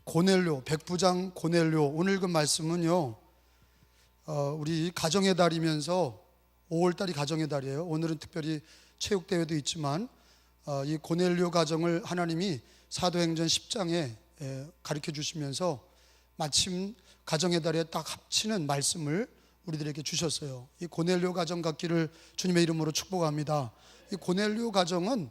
고넬료, 백부장 고넬료. 오늘 그 말씀은요, 우리 가정의 달이면서 5월달이 가정의 달이에요. 오늘은 특별히 체육대회도 있지만 이 고넬료 가정을 하나님이 사도행전 10장에 가르쳐 주시면서 마침 가정의 달에 딱 합치는 말씀을 우리들에게 주셨어요. 이 고넬료 가정 갖기를 주님의 이름으로 축복합니다. 이 고넬료 가정은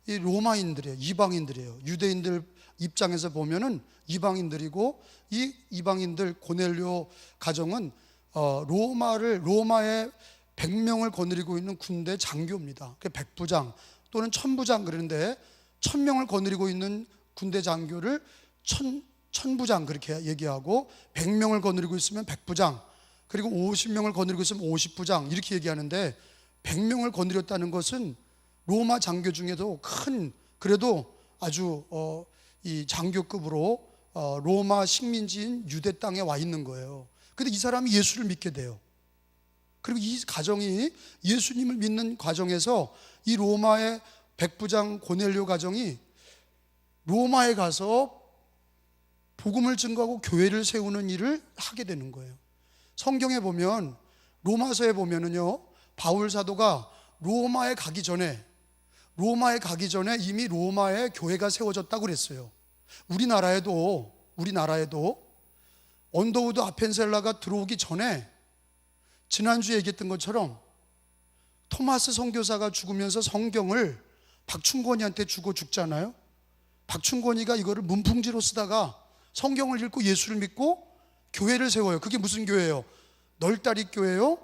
이 로마인들이에요. 이방인들이에요. 유대인들 입장에서 보면은 이방인들이고, 이 이방인들 고넬료 가정은 로마의 100명을 거느리고 있는 군대 장교입니다. 그 백부장 또는 천부장 그러는데, 1000명을 거느리고 있는 군대 장교를 천부장 그렇게 얘기하고, 100명을 거느리고 있으면 백부장, 그리고 50명을 거느리고 있으면 50부장 이렇게 얘기하는데, 100명을 거느렸다는 것은 로마 장교 중에도 큰, 그래도 아주 이 장교급으로 로마 식민지인 유대 땅에 와 있는 거예요. 근데 이 사람이 예수를 믿게 돼요. 그리고 이 가정이 예수님을 믿는 과정에서 이 로마의 백부장 고넬료 가정이 로마에 가서 복음을 증거하고 교회를 세우는 일을 하게 되는 거예요. 성경에 보면, 로마서에 보면은요, 바울 사도가 로마에 가기 전에 이미 로마에 교회가 세워졌다고 그랬어요. 우리나라에도 언더우드 아펜셀라가 들어오기 전에, 지난주에 얘기했던 것처럼 토마스 선교사가 죽으면서 성경을 박충권이한테 주고 죽잖아요. 박충권이가 이거를 문풍지로 쓰다가 성경을 읽고 예수를 믿고 교회를 세워요. 그게 무슨 교회예요? 널다리 교회요?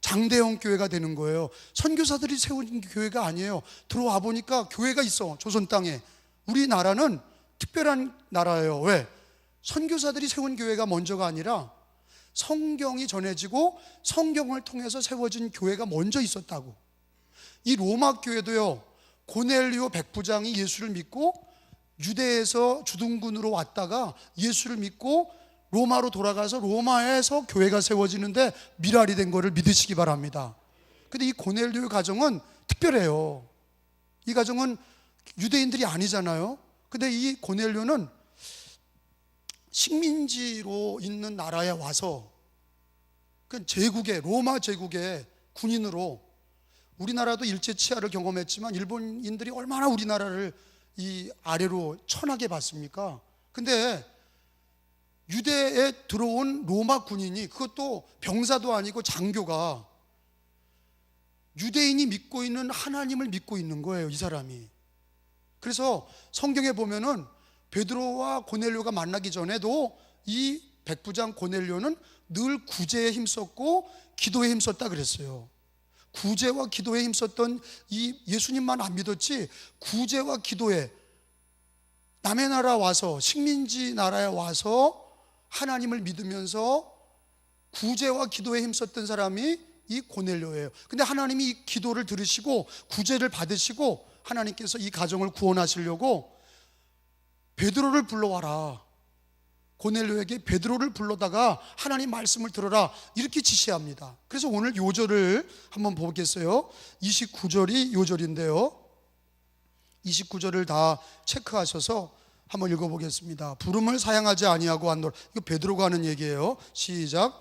장대형 교회가 되는 거예요. 선교사들이 세운 교회가 아니에요. 들어와 보니까 교회가 있어, 조선 땅에. 우리나라는 특별한 나라예요. 왜? 선교사들이 세운 교회가 먼저가 아니라 성경이 전해지고 성경을 통해서 세워진 교회가 먼저 있었다고. 이 로마 교회도요, 고넬료 백부장이 예수를 믿고 유대에서 주둔군으로 왔다가 예수를 믿고 로마로 돌아가서 로마에서 교회가 세워지는데 미랄이 된 거를 믿으시기 바랍니다. 근데 이 고넬료 가정은 특별해요. 이 가정은 유대인들이 아니잖아요. 근데 이 고넬료는 식민지로 있는 나라에 와서, 그 로마 제국의 군인으로, 우리나라도 일제 치하를 경험했지만 일본인들이 얼마나 우리나라를 이 아래로 천하게 봤습니까? 근데 유대에 들어온 로마 군인이, 그것도 병사도 아니고 장교가 유대인이 믿고 있는 하나님을 믿고 있는 거예요, 이 사람이. 그래서 성경에 보면은 베드로와 고넬료가 만나기 전에도 이 백부장 고넬료는 늘 구제에 힘썼고 기도에 힘썼다 그랬어요. 구제와 기도에 힘썼던 이 예수님만 안 믿었지, 구제와 기도에, 남의 나라 와서, 식민지 나라에 와서 하나님을 믿으면서 구제와 기도에 힘썼던 사람이 이 고넬료예요. 근데 하나님이 이 기도를 들으시고 구제를 받으시고 하나님께서 이 가정을 구원하시려고 베드로를 불러와라, 고넬료에게 베드로를 불러다가 하나님 말씀을 들어라, 이렇게 지시합니다. 그래서 오늘 요절을 한번 보겠어요. 29절이 요절인데요, 29절을 다 체크하셔서 한번 읽어보겠습니다. 부름을 사양하지 아니하고 왔노라. 이거 베드로가 하는 얘기예요. 시작.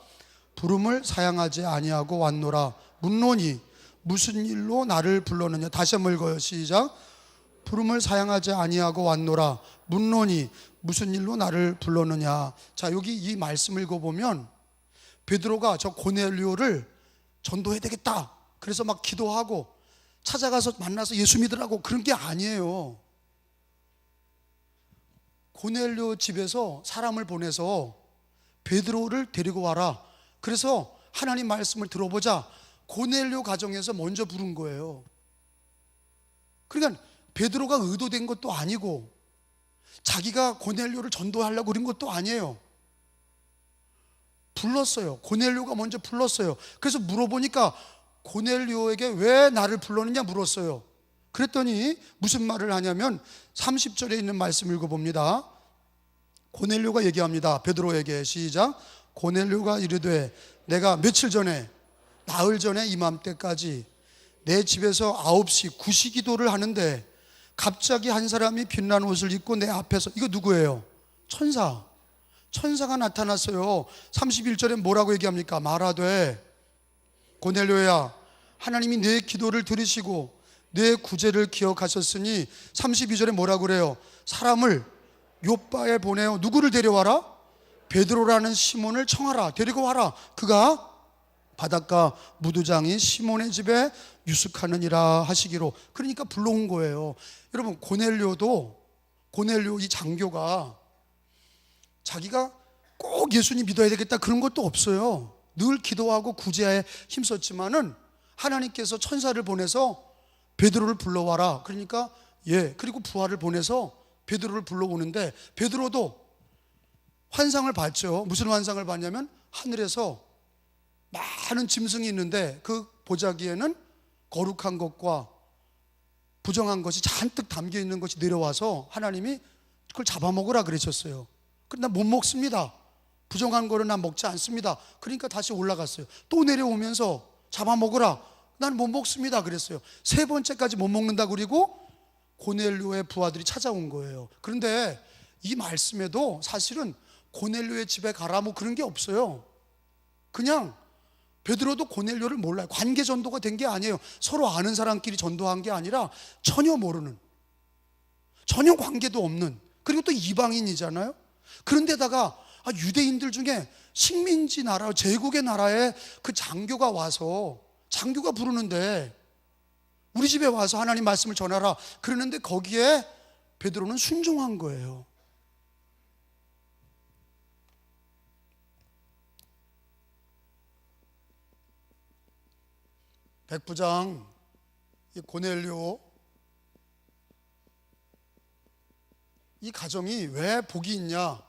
부름을 사양하지 아니하고 왔노라. 묻노니 무슨 일로 나를 불렀느냐. 다시 한번 읽어요. 시작. 부름을 사양하지 아니하고 왔노라. 묻노니 무슨 일로 나를 불렀느냐. 자, 여기 이 말씀을 읽어보면 베드로가 저 고넬료를 전도해야 되겠다, 그래서 막 기도하고 찾아가서 만나서 예수 믿으라고 그런 게 아니에요. 고넬료 집에서 사람을 보내서 베드로를 데리고 와라, 그래서 하나님 말씀을 들어보자, 고넬료 가정에서 먼저 부른 거예요. 그러니까 베드로가 의도된 것도 아니고 자기가 고넬료를 전도하려고 그런 것도 아니에요. 불렀어요. 고넬료가 먼저 불렀어요. 그래서 물어보니까 고넬료에게 왜 나를 불렀느냐 물었어요. 그랬더니 무슨 말을 하냐면 30절에 있는 말씀 읽어봅니다. 고넬료가 얘기합니다. 베드로에게. 시작. 고넬료가 이르되 내가 며칠 전에, 나흘 전에 이맘때까지 내 집에서 9시 구시기도를 하는데 갑자기 한 사람이 빛난 옷을 입고 내 앞에서, 이거 누구예요? 천사가 나타났어요. 31절에 뭐라고 얘기합니까? 말하되 고넬료야, 하나님이 내 기도를 들으시고 내 구제를 기억하셨으니 32절에 뭐라고 그래요? 사람을 요바에 보내어 누구를 데려와라? 베드로라는 시몬을 청하라, 데리고 와라. 그가 바닷가 무두장인 시몬의 집에 유숙하느니라 하시기로. 그러니까 불러온 거예요. 여러분, 고넬료 이 장교가 자기가 꼭 예수님 믿어야 되겠다 그런 것도 없어요. 늘 기도하고 구제에 힘썼지만은 하나님께서 천사를 보내서 베드로를 불러와라. 그러니까 그리고 부하를 보내서 베드로를 불러오는데, 베드로도 환상을 봤죠. 무슨 환상을 봤냐면 하늘에서 많은 짐승이 있는데 그 보자기에는 거룩한 것과 부정한 것이 잔뜩 담겨 있는 것이 내려와서 하나님이 그걸 잡아먹으라 그러셨어요. 그런데 난 못 먹습니다. 부정한 거를 난 먹지 않습니다. 그러니까 다시 올라갔어요. 또 내려오면서 잡아먹으라. 난 못 먹습니다 그랬어요. 세 번째까지 못 먹는다 그리고 고넬료의 부하들이 찾아온 거예요. 그런데 이 말씀에도 사실은 고넬료의 집에 가라 뭐 그런 게 없어요. 그냥 베드로도 고넬료를 몰라요. 관계 전도가 된 게 아니에요. 서로 아는 사람끼리 전도한 게 아니라 전혀 모르는, 전혀 관계도 없는, 그리고 또 이방인이잖아요. 그런데다가 유대인들 중에 식민지 나라, 제국의 나라에 그 장교가 와서, 장교가 부르는데 우리 집에 와서 하나님 말씀을 전하라 그러는데 거기에 베드로는 순종한 거예요. 백부장 이 고넬료, 이 가정이 왜 복이 있냐?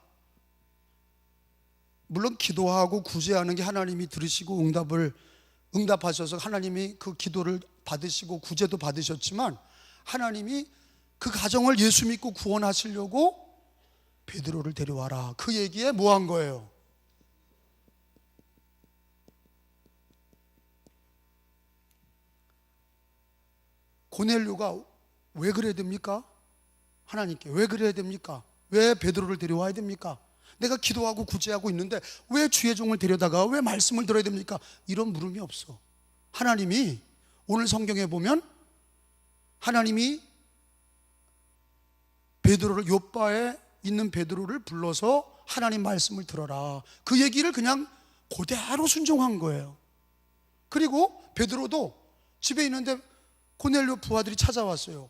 물론 기도하고 구제하는 게 하나님이 들으시고 응답하셔서 하나님이 그 기도를 받으시고 구제도 받으셨지만, 하나님이 그 가정을 예수 믿고 구원하시려고 베드로를 데려와라 그 얘기에 뭐 한 거예요? 고넬료가 왜 그래야 됩니까? 하나님께 왜 그래야 됩니까? 왜 베드로를 데려와야 됩니까? 내가 기도하고 구제하고 있는데 왜 주의 종을 데려다가 왜 말씀을 들어야 됩니까? 이런 물음이 없어. 하나님이 오늘 성경에 보면 하나님이 베드로를, 요바에 있는 베드로를 불러서 하나님 말씀을 들어라 그 얘기를 그냥 그대로 순종한 거예요. 그리고 베드로도 집에 있는데 고넬료 부하들이 찾아왔어요.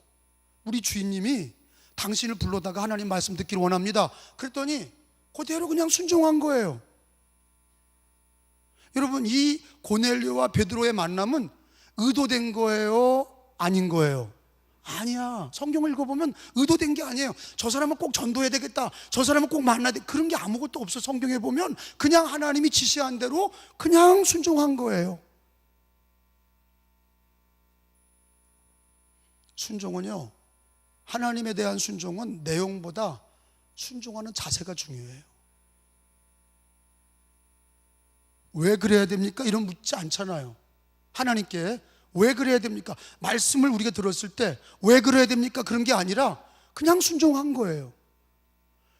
우리 주인님이 당신을 불러다가 하나님 말씀 듣기를 원합니다. 그랬더니 그대로 그냥 순종한 거예요. 여러분, 이 고넬료와 베드로의 만남은 의도된 거예요? 아닌 거예요? 아니야. 성경을 읽어보면 의도된 게 아니에요. 저 사람은 꼭 전도해야 되겠다, 저 사람은 꼭 만나야 돼, 그런 게 아무것도 없어. 성경에 보면 그냥 하나님이 지시한 대로 그냥 순종한 거예요. 순종은요, 하나님에 대한 순종은 내용보다 순종하는 자세가 중요해요. 왜 그래야 됩니까? 이런 묻지 않잖아요. 하나님께 왜 그래야 됩니까? 말씀을 우리가 들었을 때 왜 그래야 됩니까? 그런 게 아니라 그냥 순종한 거예요.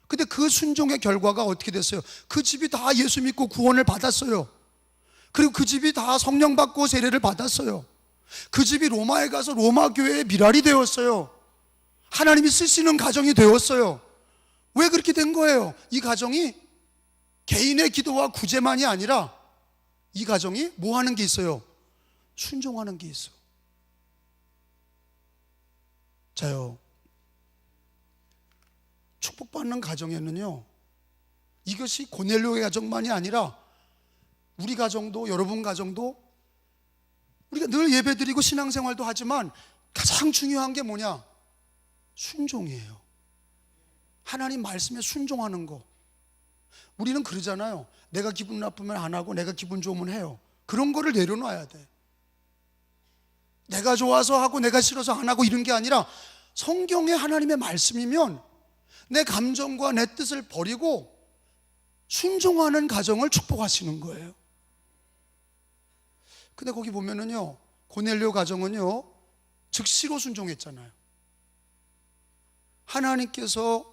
근데 그 순종의 결과가 어떻게 됐어요? 그 집이 다 예수 믿고 구원을 받았어요. 그리고 그 집이 다 성령 받고 세례를 받았어요. 그 집이 로마에 가서 로마 교회의 미랄이 되었어요. 하나님이 쓰시는 가정이 되었어요. 왜 그렇게 된 거예요? 이 가정이 개인의 기도와 구제만이 아니라 이 가정이 뭐 하는 게 있어요? 순종하는 게 있어. 자요, 축복받는 가정에는요, 이것이 고넬료의 가정만이 아니라 우리 가정도, 여러분 가정도, 우리가 늘 예배드리고 신앙생활도 하지만 가장 중요한 게 뭐냐? 순종이에요. 하나님 말씀에 순종하는 거. 우리는 그러잖아요. 내가 기분 나쁘면 안 하고 내가 기분 좋으면 해요. 그런 거를 내려놔야 돼. 내가 좋아서 하고 내가 싫어서 안 하고 이런 게 아니라 성경에 하나님의 말씀이면 내 감정과 내 뜻을 버리고 순종하는 가정을 축복하시는 거예요. 근데 거기 보면은요, 고넬료 가정은요, 즉시로 순종했잖아요. 하나님께서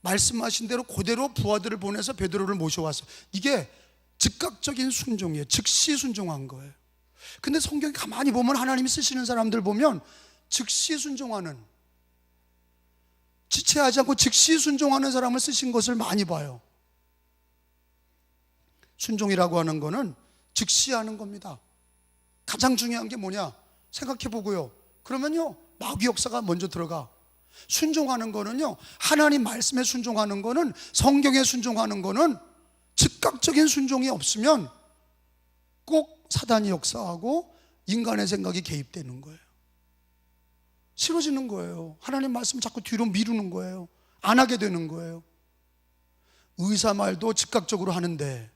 말씀하신 대로 그대로 부하들을 보내서 베드로를 모셔왔어요. 이게 즉각적인 순종이에요. 즉시 순종한 거예요. 근데 성경에 가만히 보면 하나님이 쓰시는 사람들 보면 즉시 순종하는, 지체하지 않고 즉시 순종하는 사람을 쓰신 것을 많이 봐요. 순종이라고 하는 거는 즉시 하는 겁니다. 가장 중요한 게 뭐냐 생각해 보고요. 그러면요, 마귀 역사가 먼저 들어가. 순종하는 거는요, 하나님 말씀에 순종하는 거는, 성경에 순종하는 거는 즉각적인 순종이 없으면 꼭 사단이 역사하고 인간의 생각이 개입되는 거예요. 싫어지는 거예요. 하나님 말씀 자꾸 뒤로 미루는 거예요. 안 하게 되는 거예요. 의사 말도 즉각적으로 하는데,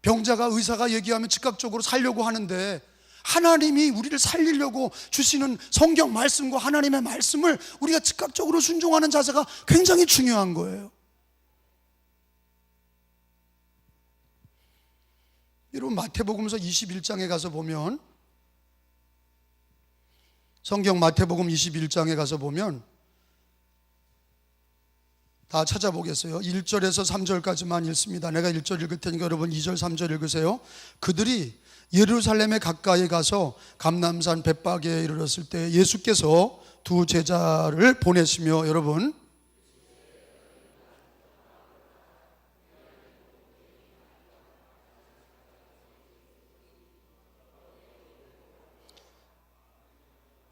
병자가 의사가 얘기하면 즉각적으로 살려고 하는데, 하나님이 우리를 살리려고 주시는 성경 말씀과 하나님의 말씀을 우리가 즉각적으로 순종하는 자세가 굉장히 중요한 거예요. 여러분, 마태복음서 21장에 가서 보면, 성경 마태복음 21장에 가서 보면 다 찾아보겠어요. 1절에서 3절까지만 읽습니다. 내가 1절 읽을 테니까 여러분 2절 3절 읽으세요. 그들이 예루살렘에 가까이 가서 감람산 벳박에 이르렀을 때 예수께서 두 제자를 보내시며, 여러분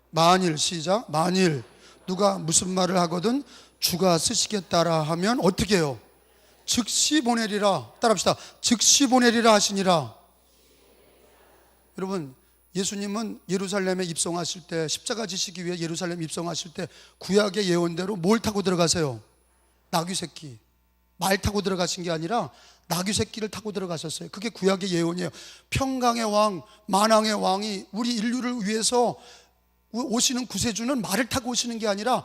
만일, 시작, 만일 누가 무슨 말을 하거든 주가 쓰시겠다라 하면 어떻게 해요? 즉시 보내리라. 따라합시다. 즉시 보내리라 하시니라. 여러분, 예수님은 예루살렘에 입성하실 때, 십자가 지시기 위해 예루살렘 입성하실 때 구약의 예언대로 뭘 타고 들어가세요? 나귀 새끼. 말 타고 들어가신 게 아니라 나귀 새끼를 타고 들어가셨어요. 그게 구약의 예언이에요. 평강의 왕, 만왕의 왕이 우리 인류를 위해서 오시는 구세주는 말을 타고 오시는 게 아니라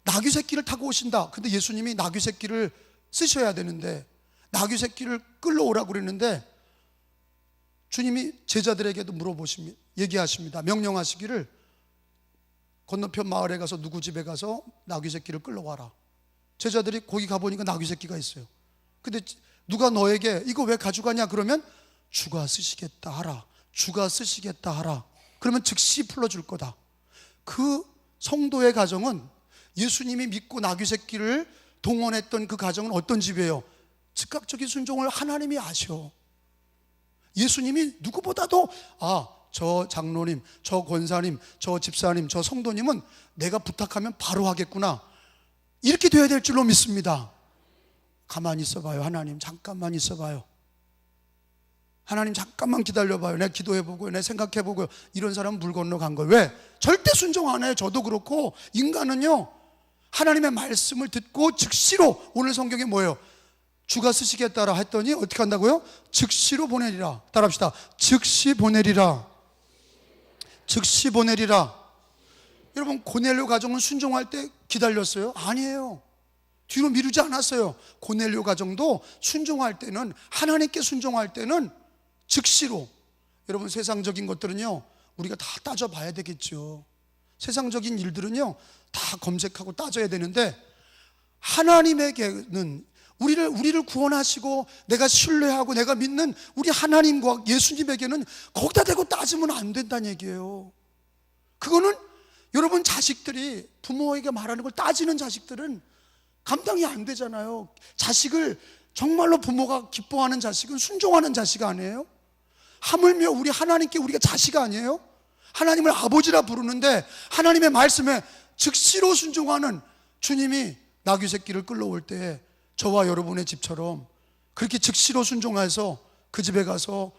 나귀 새끼를 타고 오신다. 근데 예수님이 나귀 새끼를 쓰셔야 되는데, 나귀 새끼를 끌러오라고 그랬는데, 주님이 제자들에게도 물어보십니다. 얘기하십니다. 명령하시기를, 건너편 마을에 가서 누구 집에 가서 나귀 새끼를 끌러와라. 제자들이 거기 가보니까 나귀 새끼가 있어요. 근데 누가 너에게 이거 왜 가져가냐 그러면 주가 쓰시겠다 하라. 주가 쓰시겠다 하라. 그러면 즉시 풀어줄 거다. 그 성도의 가정은, 예수님이 믿고 나귀 새끼를 동원했던 그 가정은 어떤 집이에요? 즉각적인 순종을 하나님이 아셔. 예수님이 누구보다도 저 장로님, 저 권사님, 저 집사님, 저 성도님은 내가 부탁하면 바로 하겠구나, 이렇게 돼야 될 줄로 믿습니다. 가만히 있어봐요. 하나님 잠깐만 있어봐요. 하나님 잠깐만 기다려봐요. 내가 기도해보고요, 내가 생각해보고요. 이런 사람은 물 건너간 거예요. 왜? 절대 순종 안 해요. 저도 그렇고. 인간은요, 하나님의 말씀을 듣고 즉시로, 오늘 성경에 뭐예요? 주가 쓰시겠다라 했더니 어떻게 한다고요? 즉시로 보내리라. 따라합시다. 즉시 보내리라. 즉시 보내리라. 여러분, 고넬료 가정은 순종할 때 기다렸어요? 아니에요. 뒤로 미루지 않았어요. 고넬료 가정도 순종할 때는, 하나님께 순종할 때는 즉시로. 여러분, 세상적인 것들은요 우리가 다 따져봐야 되겠죠. 세상적인 일들은요 다 검색하고 따져야 되는데, 하나님에게는 우리를 구원하시고 내가 신뢰하고 내가 믿는 우리 하나님과 예수님에게는 거기다 대고 따지면 안 된다는 얘기예요. 그거는 여러분, 자식들이 부모에게 말하는 걸 따지는 자식들은 감당이 안 되잖아요. 자식을 정말로 부모가 기뻐하는 자식은 순종하는 자식 아니에요? 하물며 우리 하나님께 우리가 자식 아니에요? 하나님을 아버지라 부르는데 하나님의 말씀에 즉시로 순종하는 주님이 나귀 새끼를 끌러올 때 저와 여러분의 집처럼 그렇게 즉시로 순종해서 그 집에 가서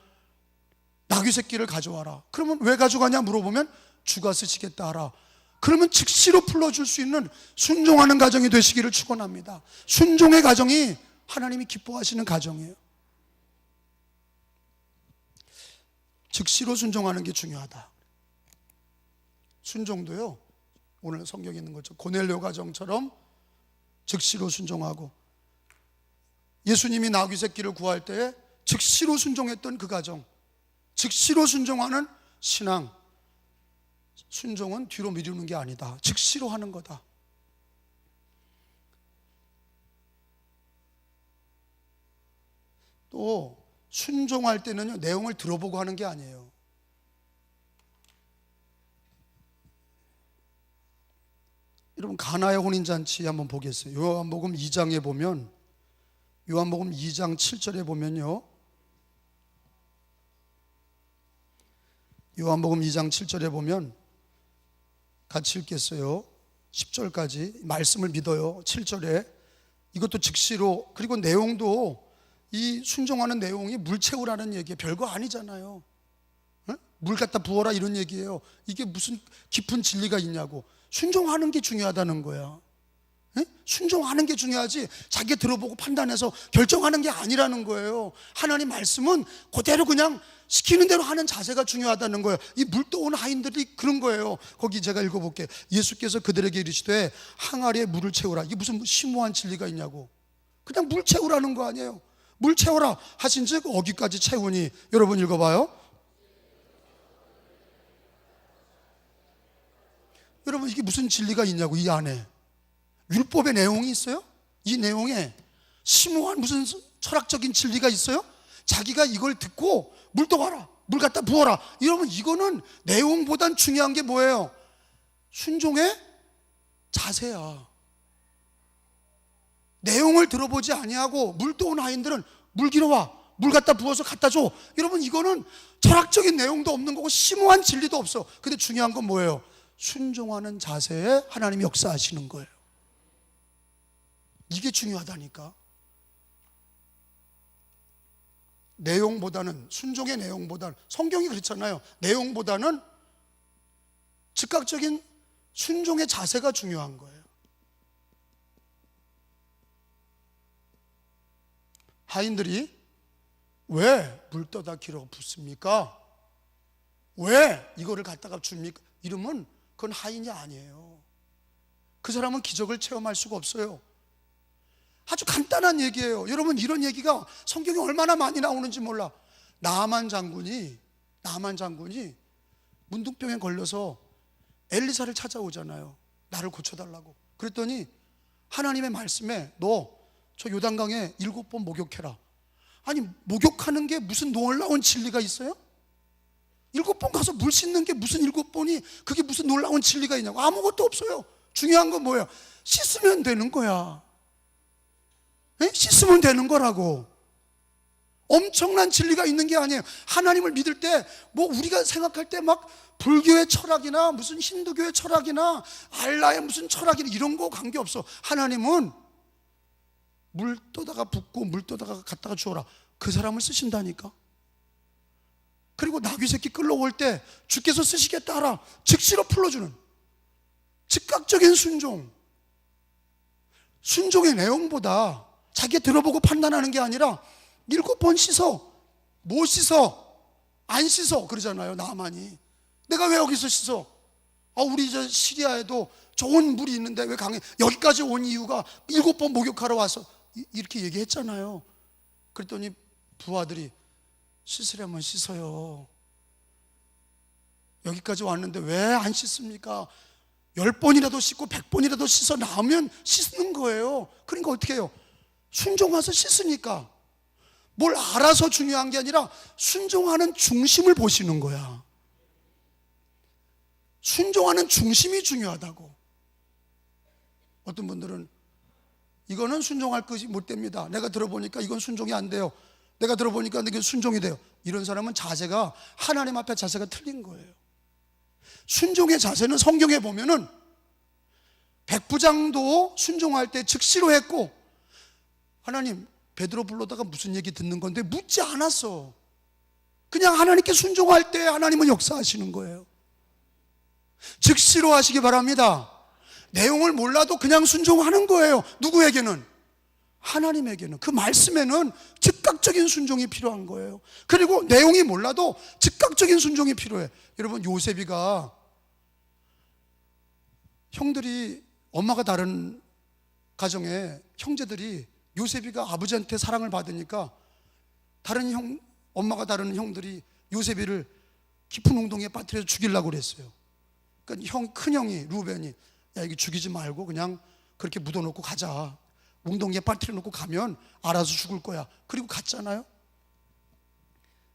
나귀 새끼를 가져와라. 그러면 왜 가져가냐 물어보면 주가 쓰시겠다 하라. 그러면 즉시로 풀어줄 수 있는 순종하는 가정이 되시기를 축원합니다. 순종의 가정이 하나님이 기뻐하시는 가정이에요. 즉시로 순종하는 게 중요하다. 순종도요, 오늘 성경에 있는 것처럼 고넬료 가정처럼 즉시로 순종하고, 예수님이 나귀 새끼를 구할 때 즉시로 순종했던 그 가정, 즉시로 순종하는 신앙. 순종은 뒤로 미루는 게 아니다. 즉시로 하는 거다. 또 순종할 때는요, 내용을 들어보고 하는 게 아니에요. 여러분, 가나의 혼인잔치 한번 보겠어요. 요한복음 2장에 보면, 요한복음 2장 7절에 보면요, 요한복음 2장 7절에 보면 같이 읽겠어요. 10절까지 말씀을 믿어요. 7절에 이것도 즉시로, 그리고 내용도 이 순종하는 내용이 물 채우라는 얘기예요. 별거 아니잖아요. 물 갖다 부어라 이런 얘기예요. 이게 무슨 깊은 진리가 있냐고. 순종하는 게 중요하다는 거야. 순종하는 게 중요하지 자기가 들어보고 판단해서 결정하는 게 아니라는 거예요. 하나님 말씀은 그대로 그냥 시키는 대로 하는 자세가 중요하다는 거예요. 이 물떠온 하인들이 그런 거예요. 거기 제가 읽어볼게요. 예수께서 그들에게 이르시되 항아리에 물을 채우라. 이게 무슨 심오한 진리가 있냐고. 그냥 물 채우라는 거 아니에요. 물 채워라 하신즉 어기까지 채우니. 여러분 읽어봐요. 여러분, 이게 무슨 진리가 있냐고. 이 안에 율법의 내용이 있어요? 이 내용에 심오한 무슨 철학적인 진리가 있어요? 자기가 이걸 듣고 물 떠와라, 물 갖다 부어라. 여러분, 이거는 내용보단 중요한 게 뭐예요? 순종의 자세야. 내용을 들어보지 아니하고 물 떠온 하인들은 물 길어와, 물 갖다 부어서 갖다 줘. 여러분, 이거는 철학적인 내용도 없는 거고 심오한 진리도 없어. 근데 중요한 건 뭐예요? 순종하는 자세에 하나님이 역사하시는 거예요. 이게 중요하다니까. 내용보다는, 순종의 내용보다는, 성경이 그렇잖아요. 내용보다는 즉각적인 순종의 자세가 중요한 거예요. 하인들이 왜 물 떠다 기러 붓습니까? 왜 이거를 갖다가 줍니까? 이러면 그건 하인이 아니에요. 그 사람은 기적을 체험할 수가 없어요. 아주 간단한 얘기예요. 여러분, 이런 얘기가 성경에 얼마나 많이 나오는지 몰라. 나만 장군이 문둥병에 걸려서 엘리사를 찾아오잖아요. 나를 고쳐달라고. 그랬더니 하나님의 말씀에 너 저 요단강에 7번 목욕해라. 아니, 목욕하는 게 무슨 놀라운 진리가 있어요? 7번 가서 물 씻는 게 무슨 7번이 그게 무슨 놀라운 진리가 있냐고. 아무것도 없어요. 중요한 건 뭐예요? 씻으면 되는 거야. 씻으면 되는 거라고. 엄청난 진리가 있는 게 아니에요. 하나님을 믿을 때 뭐 우리가 생각할 때 막 불교의 철학이나 무슨 힌두교의 철학이나 알라의 무슨 철학이나 이런 거 관계없어. 하나님은 물 떠다가 붓고 물 떠다가 갖다가 주어라. 그 사람을 쓰신다니까. 그리고 나귀 새끼 끌러올 때 주께서 쓰시겠다 하라. 즉시로 풀어주는 즉각적인 순종. 순종의 내용보다 자기가 들어보고 판단하는 게 아니라 7번 씻어, 못 씻어, 안 씻어 그러잖아요. 나만이 내가 왜 여기서 씻어? 우리 저 시리아에도 좋은 물이 있는데 왜 강에 여기까지 온 이유가 7번 목욕하러 와서 이렇게 얘기했잖아요. 그랬더니 부하들이 씻으려면 씻어요. 여기까지 왔는데 왜 안 씻습니까? 10번이라도 씻고 100번이라도 씻어 나오면 씻는 거예요. 그러니까 어떻게 해요? 순종해서 씻으니까. 뭘 알아서 중요한 게 아니라 순종하는 중심을 보시는 거야. 순종하는 중심이 중요하다고. 어떤 분들은 이거는 순종할 것이 못 됩니다. 내가 들어보니까 이건 순종이 안 돼요. 내가 들어보니까 이게 순종이 돼요. 이런 사람은 자세가 하나님 앞에 자세가 틀린 거예요. 순종의 자세는 성경에 보면은 백부장도 순종할 때 즉시로 했고, 하나님 베드로 불러다가 무슨 얘기 듣는 건데 묻지 않았어. 그냥 하나님께 순종할 때 하나님은 역사하시는 거예요. 즉시로 하시기 바랍니다. 내용을 몰라도 그냥 순종하는 거예요. 누구에게는? 하나님에게는. 그 말씀에는 즉각적인 순종이 필요한 거예요. 그리고 내용이 몰라도 즉각적인 순종이 필요해. 여러분, 요셉이가 형들이, 엄마가 다른 가정에 형제들이 요셉이가 아버지한테 사랑을 받으니까 다른 엄마가 다른 형들이 요셉이를 깊은 웅덩이에 빠뜨려서 죽이려고 그랬어요. 그러니까 큰형이 루벤이, 야, 이거 죽이지 말고 그냥 그렇게 묻어놓고 가자. 웅덩이에 빠뜨려 놓고 가면 알아서 죽을 거야. 그리고 갔잖아요.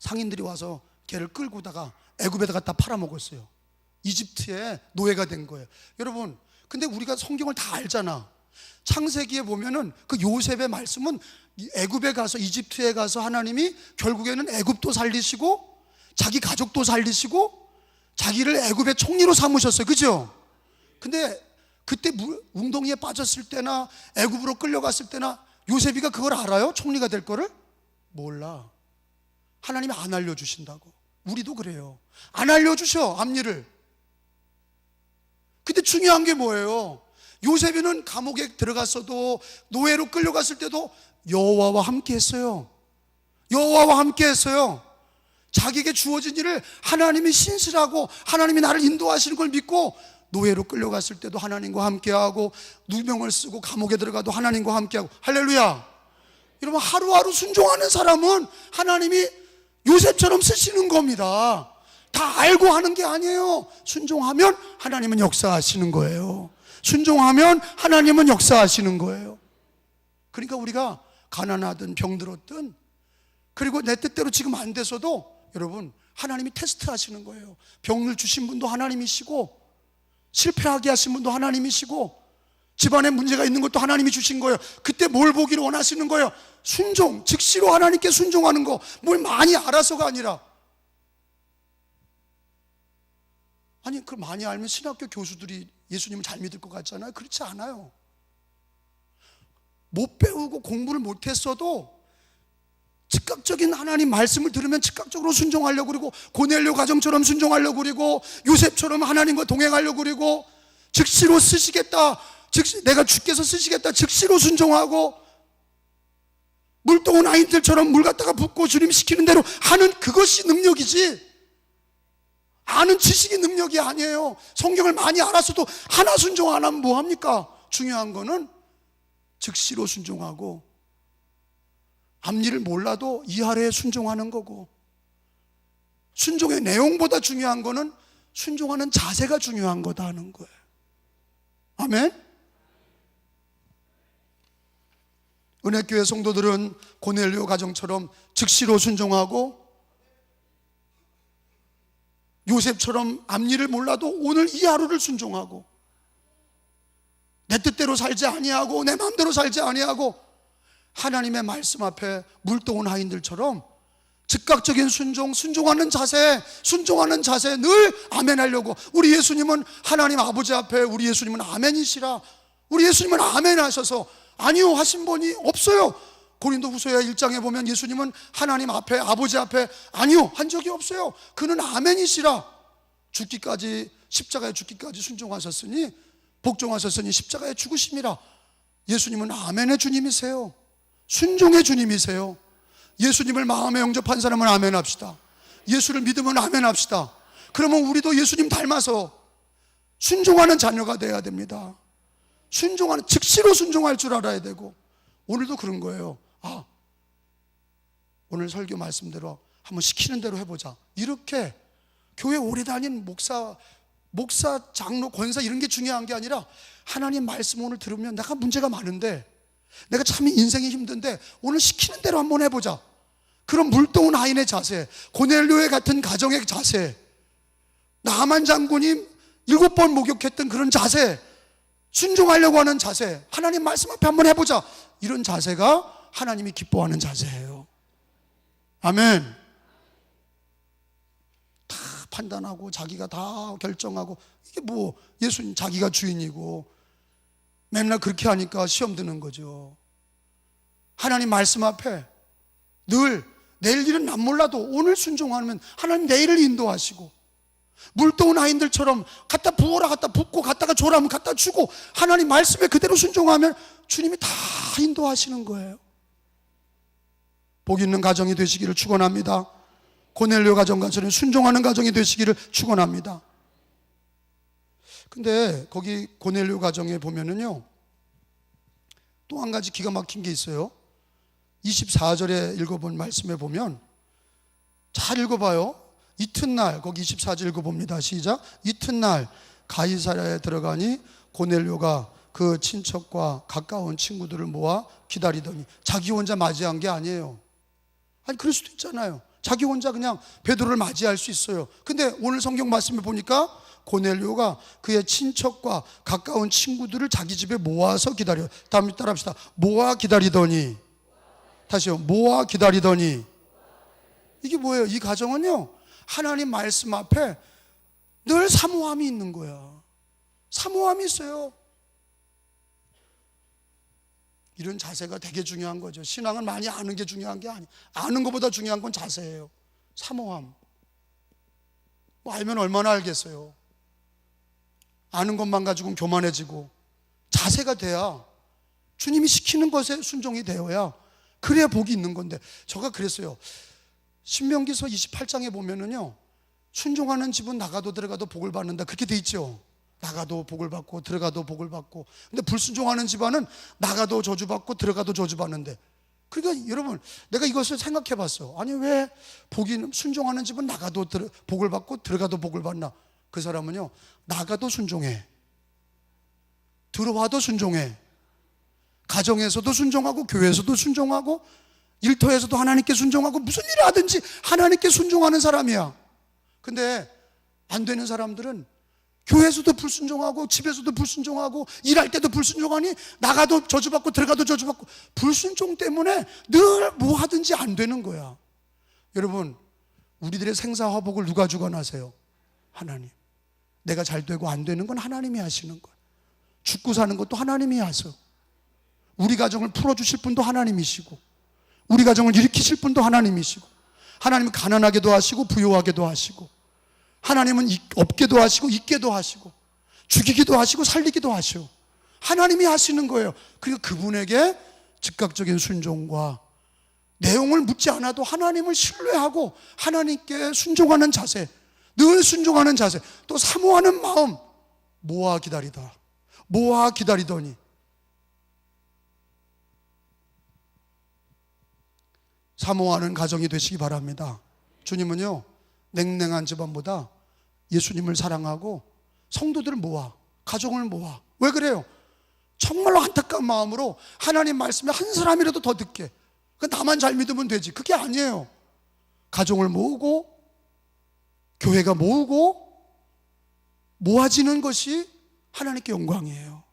상인들이 와서 걔를 끌고다가 애굽에다 갖다 팔아먹었어요. 이집트의 노예가 된 거예요. 여러분, 근데 우리가 성경을 다 알잖아. 창세기에 보면은 그 요셉의 말씀은 애굽에 가서, 이집트에 가서 하나님이 결국에는 애굽도 살리시고 자기 가족도 살리시고 자기를 애굽의 총리로 삼으셨어요. 그죠? 근데 그때 웅덩이에 빠졌을 때나 애굽으로 끌려갔을 때나 요셉이가 그걸 알아요? 총리가 될 거를? 몰라. 하나님이 안 알려주신다고. 우리도 그래요. 안 알려주셔, 앞일을. 근데 중요한 게 뭐예요? 요셉이는 감옥에 들어갔어도, 노예로 끌려갔을 때도 여호와와 함께 했어요. 여호와와 함께 했어요. 자기에게 주어진 일을 하나님이 신실하고 하나님이 나를 인도하시는 걸 믿고, 노예로 끌려갔을 때도 하나님과 함께하고, 누명을 쓰고 감옥에 들어가도 하나님과 함께하고. 할렐루야. 여러분, 하루하루 순종하는 사람은 하나님이 요셉처럼 쓰시는 겁니다. 다 알고 하는 게 아니에요. 순종하면 하나님은 역사하시는 거예요. 순종하면 하나님은 역사하시는 거예요. 그러니까 우리가 가난하든 병들었든, 그리고 내 뜻대로 지금 안 돼서도 여러분, 하나님이 테스트하시는 거예요. 병을 주신 분도 하나님이시고, 실패하게 하신 분도 하나님이시고, 집안에 문제가 있는 것도 하나님이 주신 거예요. 그때 뭘 보기를 원하시는 거예요? 순종, 즉시로 하나님께 순종하는 거. 뭘 많이 알아서가 아니라. 아니, 그걸 많이 알면 신학교 교수들이 예수님을 잘 믿을 것 같잖아요. 그렇지 않아요. 못 배우고 공부를 못했어도 즉각적인 하나님 말씀을 들으면 즉각적으로 순종하려고 그러고, 고넬료 가정처럼 순종하려고 그러고, 요셉처럼 하나님과 동행하려고 그러고, 즉시로 쓰시겠다, 즉시 내가 주께서 쓰시겠다, 즉시로 순종하고, 물동은 아이들처럼 물 갖다가 붓고 주님 시키는 대로 하는 그것이 능력이지, 아는 지식이 능력이 아니에요. 성경을 많이 알았어도 하나 순종 안 하면 뭐합니까? 중요한 거는 즉시로 순종하고, 앞일을 몰라도 이하래에 순종하는 거고, 순종의 내용보다 중요한 거는 순종하는 자세가 중요한 거다 하는 거예요. 아멘? 은혜교회 성도들은 고넬료 가정처럼 즉시로 순종하고, 요셉처럼 앞일을 몰라도 오늘 이 하루를 순종하고, 내 뜻대로 살지 아니하고 내 마음대로 살지 아니하고 하나님의 말씀 앞에 물동은 하인들처럼 즉각적인 순종하는 자세, 순종하는 자세 늘 아멘하려고. 우리 예수님은 하나님 아버지 앞에, 우리 예수님은 아멘이시라. 우리 예수님은 아멘 하셔서 아니요 하신 분이 없어요. 고린도후서 1장에 보면 예수님은 하나님 앞에, 아버지 앞에 아니요 한 적이 없어요. 그는 아멘이시라. 죽기까지, 십자가에 죽기까지 순종하셨으니, 복종하셨으니 십자가에 죽으심이라. 예수님은 아멘의 주님이세요. 순종의 주님이세요. 예수님을 마음에 영접한 사람은 아멘 합시다. 예수를 믿으면 아멘 합시다. 그러면 우리도 예수님 닮아서 순종하는 자녀가 돼야 됩니다. 순종하는, 즉시로 순종할 줄 알아야 되고. 오늘도 그런 거예요. 아, 오늘 설교 말씀대로 한번 시키는 대로 해보자. 이렇게 교회 오래 다닌 목사, 장로, 권사 이런 게 중요한 게 아니라, 하나님 말씀 오늘 들으면 내가 문제가 많은데, 내가 참 인생이 힘든데 오늘 시키는 대로 한번 해보자. 그런 물동은 하인의 자세, 고넬료의 같은 가정의 자세, 나만 장군이 7번 목욕했던 그런 자세, 순종하려고 하는 자세, 하나님 말씀 앞에 한번 해보자. 이런 자세가 하나님이 기뻐하는 자세예요. 아멘. 다 판단하고 자기가 다 결정하고, 이게 뭐 예수님 자기가 주인이고 맨날 그렇게 하니까 시험 드는 거죠. 하나님 말씀 앞에 늘 내일 일은 난 몰라도 오늘 순종하면 하나님 내일을 인도하시고, 물동은 아이들처럼 갖다 부어라, 갖다 붓고, 갖다가 줘라면 갖다 주고, 하나님 말씀에 그대로 순종하면 주님이 다 인도하시는 거예요. 복 있는 가정이 되시기를 축원합니다. 고넬료 가정과처럼 순종하는 가정이 되시기를 축원합니다. 근데 거기 고넬료 가정에 보면은요, 또 한 가지 기가 막힌 게 있어요. 24절에 읽어본 말씀에 보면, 잘 읽어봐요. 이튿날, 거기 24절 읽어봅니다. 시작. 이튿날 가이사랴에 들어가니 고넬료가 그 친척과 가까운 친구들을 모아 기다리더니. 자기 혼자 맞이한 게 아니에요. 아니, 그럴 수도 있잖아요. 자기 혼자 그냥 베드로를 맞이할 수 있어요. 근데 오늘 성경 말씀을 보니까 고넬료가 그의 친척과 가까운 친구들을 자기 집에 모아서 기다려. 다음 따라합시다. 모아 기다리더니. 다시요. 모아 기다리더니. 이게 뭐예요? 이 가정은요, 하나님 말씀 앞에 늘 사모함이 있는 거야. 사모함이 있어요. 이런 자세가 되게 중요한 거죠. 신앙은 많이 아는 게 중요한 게 아니에요. 아는 것보다 중요한 건 자세예요. 사모함. 뭐 알면 얼마나 알겠어요. 아는 것만 가지고는 교만해지고, 자세가 돼야, 주님이 시키는 것에 순종이 되어야, 그래야 복이 있는 건데. 제가 그랬어요. 신명기서 28장에 보면은요, 순종하는 집은 나가도 들어가도 복을 받는다, 그렇게 돼 있죠. 나가도 복을 받고 들어가도 복을 받고. 근데 불순종하는 집안은 나가도 저주받고 들어가도 저주받는데. 그러니까 여러분, 내가 이것을 생각해 봤어. 아니, 왜 복이 순종하는 집은 나가도 복을 받고 들어가도 복을 받나? 그 사람은요, 나가도 순종해, 들어와도 순종해, 가정에서도 순종하고 교회에서도 순종하고 일터에서도 하나님께 순종하고, 무슨 일을 하든지 하나님께 순종하는 사람이야. 근데 안 되는 사람들은 교회에서도 불순종하고 집에서도 불순종하고 일할 때도 불순종하니 나가도 저주받고 들어가도 저주받고, 불순종 때문에 늘 뭐 하든지 안 되는 거야. 여러분, 우리들의 생사화복을 누가 주관하세요? 하나님. 내가 잘 되고 안 되는 건 하나님이 하시는 거야. 죽고 사는 것도 하나님이 하세요. 우리 가정을 풀어주실 분도 하나님이시고, 우리 가정을 일으키실 분도 하나님이시고, 하나님은 가난하게도 하시고 부유하게도 하시고, 하나님은 없게도 하시고 있게도 하시고, 죽이기도 하시고 살리기도 하시고, 하나님이 하시는 거예요. 그리고 그분에게 즉각적인 순종과 내용을 묻지 않아도 하나님을 신뢰하고 하나님께 순종하는 자세, 늘 순종하는 자세, 또 사모하는 마음, 모아 기다리다, 모아 기다리더니. 사모하는 가정이 되시기 바랍니다. 주님은요, 냉랭한 집안보다 예수님을 사랑하고 성도들을 모아, 가정을 모아. 왜 그래요? 정말로 안타까운 마음으로 하나님 말씀에 한 사람이라도 더 듣게. 나만 잘 믿으면 되지, 그게 아니에요. 가정을 모으고 교회가 모으고 모아지는 것이 하나님께 영광이에요.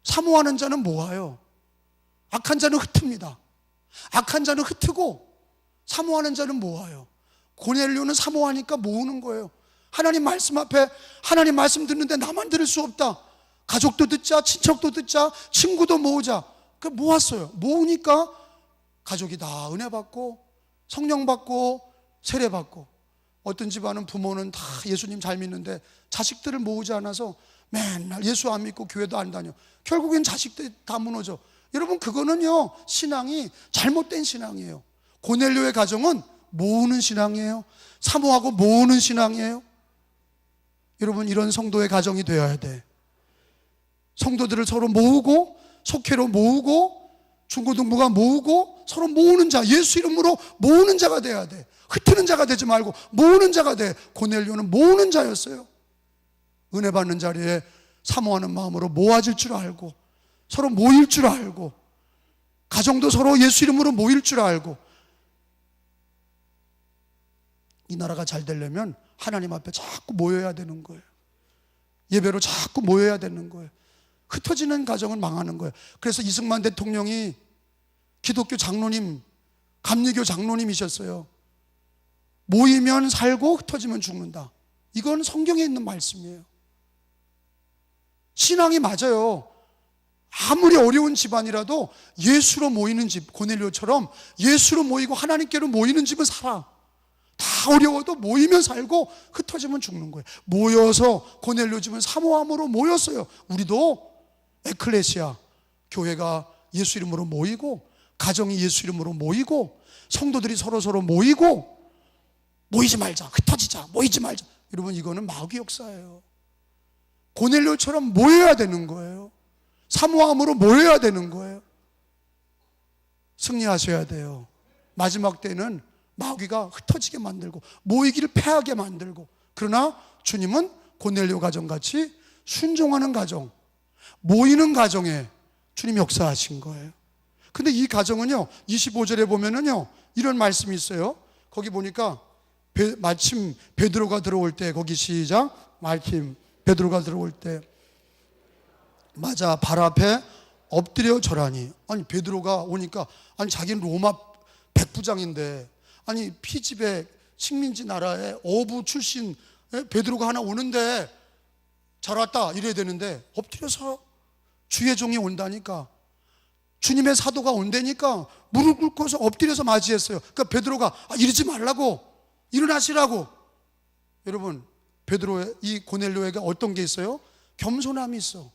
사모하는 자는 모아요. 악한 자는 흩습니다. 악한 자는 흩고 사모하는 자는 모아요. 고넬료는 사모하니까 모으는 거예요. 하나님 말씀 앞에, 하나님 말씀 듣는데 나만 들을 수 없다. 가족도 듣자, 친척도 듣자, 친구도 모으자. 그 모았어요. 모으니까 가족이 다 은혜 받고 성령 받고 세례 받고. 어떤 집안은 부모는 다 예수님 잘 믿는데 자식들을 모으지 않아서 맨날 예수 안 믿고 교회도 안 다녀. 결국엔 자식들이 다 무너져. 여러분, 그거는요, 신앙이 잘못된 신앙이에요. 고넬료의 가정은 모으는 신앙이에요. 사모하고 모으는 신앙이에요. 여러분, 이런 성도의 가정이 되어야 돼. 성도들을 서로 모으고, 속회로 모으고, 중고등부가 모으고, 서로 모으는 자, 예수 이름으로 모으는 자가 돼야 돼. 흩트는 자가 되지 말고 모으는 자가 돼. 고넬료는 모으는 자였어요. 은혜 받는 자리에 사모하는 마음으로 모아질 줄 알고, 서로 모일 줄 알고, 가정도 서로 예수 이름으로 모일 줄 알고. 이 나라가 잘 되려면 하나님 앞에 자꾸 모여야 되는 거예요. 예배로 자꾸 모여야 되는 거예요. 흩어지는 가정은 망하는 거예요. 그래서 이승만 대통령이 기독교 장로님, 감리교 장로님이셨어요. 모이면 살고 흩어지면 죽는다. 이건 성경에 있는 말씀이에요. 신앙이 맞아요. 아무리 어려운 집안이라도 예수로 모이는 집, 고넬료처럼 예수로 모이고 하나님께로 모이는 집은 살아. 다 어려워도 모이면 살고 흩어지면 죽는 거예요. 모여서 고넬료 집은 사모함으로 모였어요. 우리도 에클레시아, 교회가 예수 이름으로 모이고, 가정이 예수 이름으로 모이고, 성도들이 서로 모이고, 모이지 말자, 흩어지자, 모이지 말자. 여러분, 이거는 마귀 역사예요. 고넬료처럼 모여야 되는 거예요. 사모함으로 모여야 되는 거예요. 승리하셔야 돼요. 마지막 때는 마귀가 흩어지게 만들고 모이기를 패하게 만들고, 그러나 주님은 고넬료 가정같이 순종하는 가정, 모이는 가정에 주님이 역사하신 거예요. 근데 이 가정은요, 25절에 보면은요, 이런 말씀이 있어요. 거기 보니까 마침 베드로가 들어올 때, 거기 시작. 마침 베드로가 들어올 때 맞아 발 앞에 엎드려 절하니. 아니 베드로가 오니까, 아니 자기는 로마 백부장인데, 아니 피지배 식민지 나라의 어부 출신 베드로가 하나 오는데 잘 왔다 이래야 되는데 엎드려서 주의 종이 온다니까, 주님의 사도가 온다니까 무릎 꿇고서 엎드려서 맞이했어요. 그러니까 베드로가 이러지 말라고, 일어나시라고. 여러분, 베드로의 이 고넬료에게 어떤 게 있어요? 겸손함이 있어.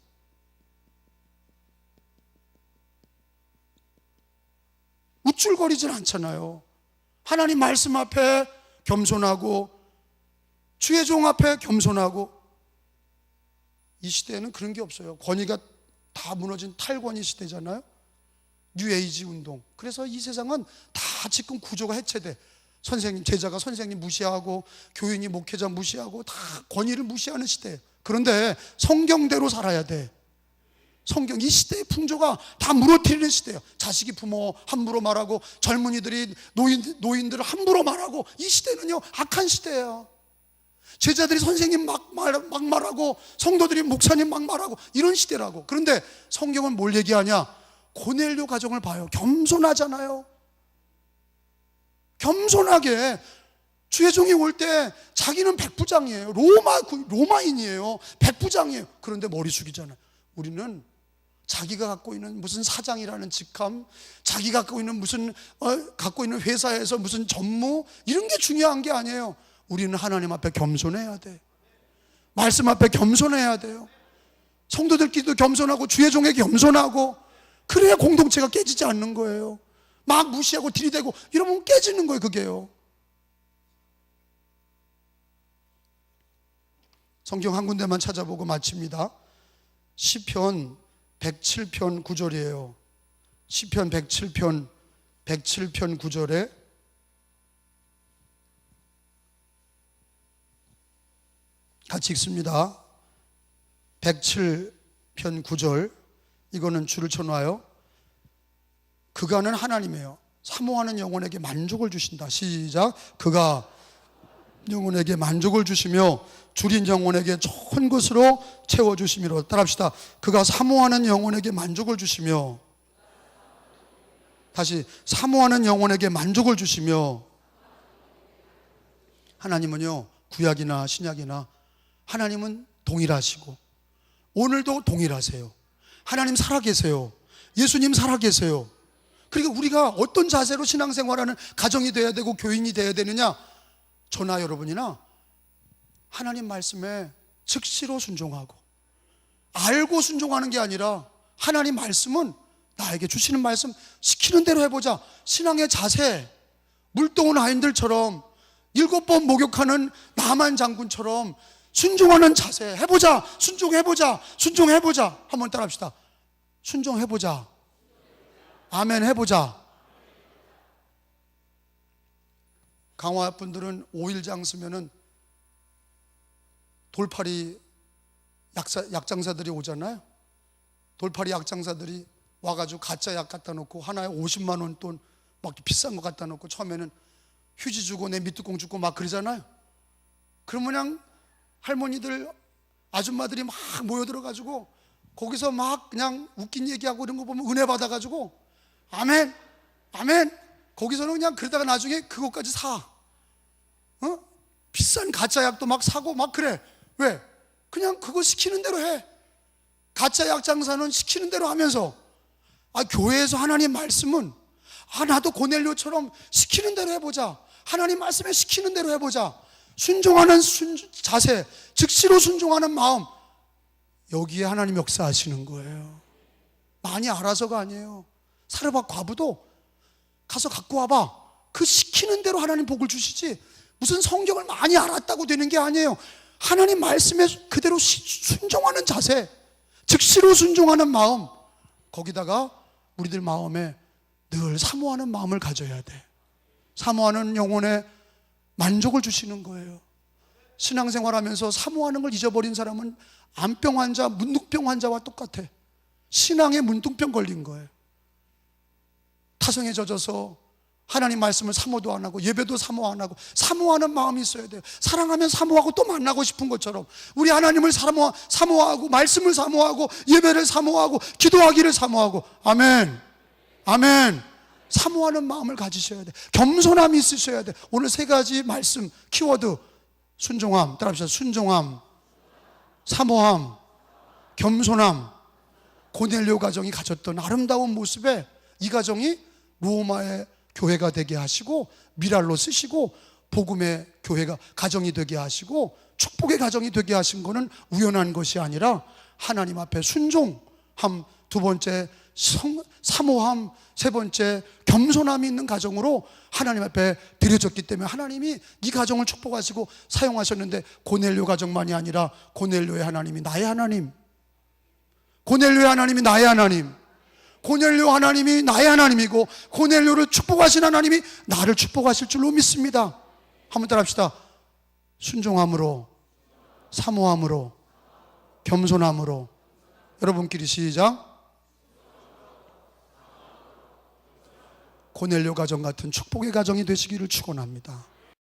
우쭐거리진 않잖아요. 하나님 말씀 앞에 겸손하고 주의 종 앞에 겸손하고. 이 시대에는 그런 게 없어요. 권위가 다 무너진 탈권위 시대잖아요. 뉴에이지 운동. 그래서 이 세상은 다 지금 구조가 해체돼. 선생님, 제자가 선생님 무시하고 교인이 목회자 무시하고 다 권위를 무시하는 시대예요. 그런데 성경대로 살아야 돼. 성경, 이 시대의 풍조가 다 무너뜨리는 시대예요. 자식이 부모 함부로 말하고 젊은이들이 노인들을 함부로 말하고. 이 시대는요 악한 시대예요. 제자들이 선생님 막 말하고 성도들이 목사님 막 말하고 이런 시대라고. 그런데 성경은 뭘 얘기하냐? 고넬료 가정을 봐요. 겸손하잖아요. 겸손하게 주의 종이 올 때 자기는 백부장이에요. 로마인이에요. 백부장이에요. 그런데 머리 숙이잖아요. 우리는 자기가 갖고 있는 무슨 사장이라는 직함, 자기가 갖고 있는 갖고 있는 회사에서 무슨 전무, 이런 게 중요한 게 아니에요. 우리는 하나님 앞에 겸손해야 돼. 말씀 앞에 겸손해야 돼요. 성도들끼리도 겸손하고 주의 종에게 겸손하고. 그래야 공동체가 깨지지 않는 거예요. 막 무시하고 들이대고 이러면 깨지는 거예요. 그게요. 성경 한 군데만 찾아보고 마칩니다. 시편 107편 9절이에요. 시편 107편 9절에 같이 읽습니다. 107편 9절. 이거는 줄을 쳐놔요. 그가는 하나님이에요. 사모하는 영혼에게 만족을 주신다. 시작. 그가 영혼에게 만족을 주시며 줄인 영혼에게 좋은 것으로 채워주심이로. 따라합시다. 그가 사모하는 영혼에게 만족을 주시며. 다시, 사모하는 영혼에게 만족을 주시며. 하나님은요, 구약이나 신약이나 하나님은 동일하시고 오늘도 동일하세요. 하나님 살아계세요. 예수님 살아계세요. 그러니까 우리가 어떤 자세로 신앙생활하는 가정이 돼야 되고 교인이 돼야 되느냐? 저나 여러분이나 하나님 말씀에 즉시로 순종하고, 알고 순종하는 게 아니라 하나님 말씀은 나에게 주시는 말씀 시키는 대로 해보자. 신앙의 자세, 물동은 아인들처럼 7번 목욕하는 나만 장군처럼 순종하는 자세 해보자. 순종해보자. 순종해보자. 한번 따라합시다. 순종해보자. 아멘 해보자. 강화 분들은 5일장 쓰면은 돌팔이 약장사들이 오잖아요. 돌팔이 약장사들이 와가지고 가짜 약 갖다 놓고 하나에 50만 원 돈 막 비싼 거 갖다 놓고 처음에는 휴지 주고 내 밑뚜껑 주고 막 그러잖아요. 그러면 그냥 할머니들 아줌마들이 막 모여들어가지고 거기서 막 그냥 웃긴 얘기하고 이런 거 보면 은혜 받아가지고 아멘 아멘. 거기서는 그냥 그러다가 나중에 그것까지 사. 비싼 가짜 약도 막 사고 막 그래. 왜? 그냥 그거 시키는 대로 해. 가짜 약 장사는 시키는 대로 하면서, 교회에서 하나님 말씀은 나도 고넬료처럼 시키는 대로 해보자. 하나님 말씀에 시키는 대로 해보자. 순종하는 자세, 즉시로 순종하는 마음, 여기에 하나님 역사하시는 거예요. 많이 알아서가 아니에요. 사르밧 과부도 가서 갖고 와봐. 그 시키는 대로 하나님 복을 주시지, 무슨 성경을 많이 알았다고 되는 게 아니에요. 하나님 말씀에 그대로 순종하는 자세, 즉시로 순종하는 마음, 거기다가 우리들 마음에 늘 사모하는 마음을 가져야 돼. 사모하는 영혼에 만족을 주시는 거예요. 신앙생활하면서 사모하는 걸 잊어버린 사람은 암병 환자, 문둥병 환자와 똑같아. 신앙에 문둥병 걸린 거예요. 타성에 젖어서 하나님 말씀을 사모도 안 하고 예배도 사모 안 하고 사모하는 마음이 있어야 돼요. 사랑하면 사모하고 또 만나고 싶은 것처럼 우리 하나님을 사모하고 말씀을 사모하고 예배를 사모하고 기도하기를 사모하고 아멘 아멘 사모하는 마음을 가지셔야 돼요. 겸손함이 있으셔야 돼요. 오늘 세 가지 말씀 키워드 순종함 따라합시다. 순종함, 사모함, 겸손함. 고넬료 가정이 가졌던 아름다운 모습에 이 가정이 로마의 교회가 되게 하시고 미랄로 쓰시고 복음의 교회가 가정이 되게 하시고 축복의 가정이 되게 하신 것은 우연한 것이 아니라 하나님 앞에 순종함, 두 번째 사모함, 세 번째 겸손함이 있는 가정으로 하나님 앞에 드려졌기 때문에 하나님이 이 가정을 축복하시고 사용하셨는데 고넬료 가정만이 아니라 고넬료의 하나님이 나의 하나님, 고넬료의 하나님이 나의 하나님, 고넬료 하나님이 나의 하나님이고 고넬료를 축복하신 하나님이 나를 축복하실 줄로 믿습니다. 한번 따라합시다. 순종함으로, 사모함으로, 겸손함으로. 여러분끼리 시작. 고넬료 가정 같은 축복의 가정이 되시기를 축원합니다.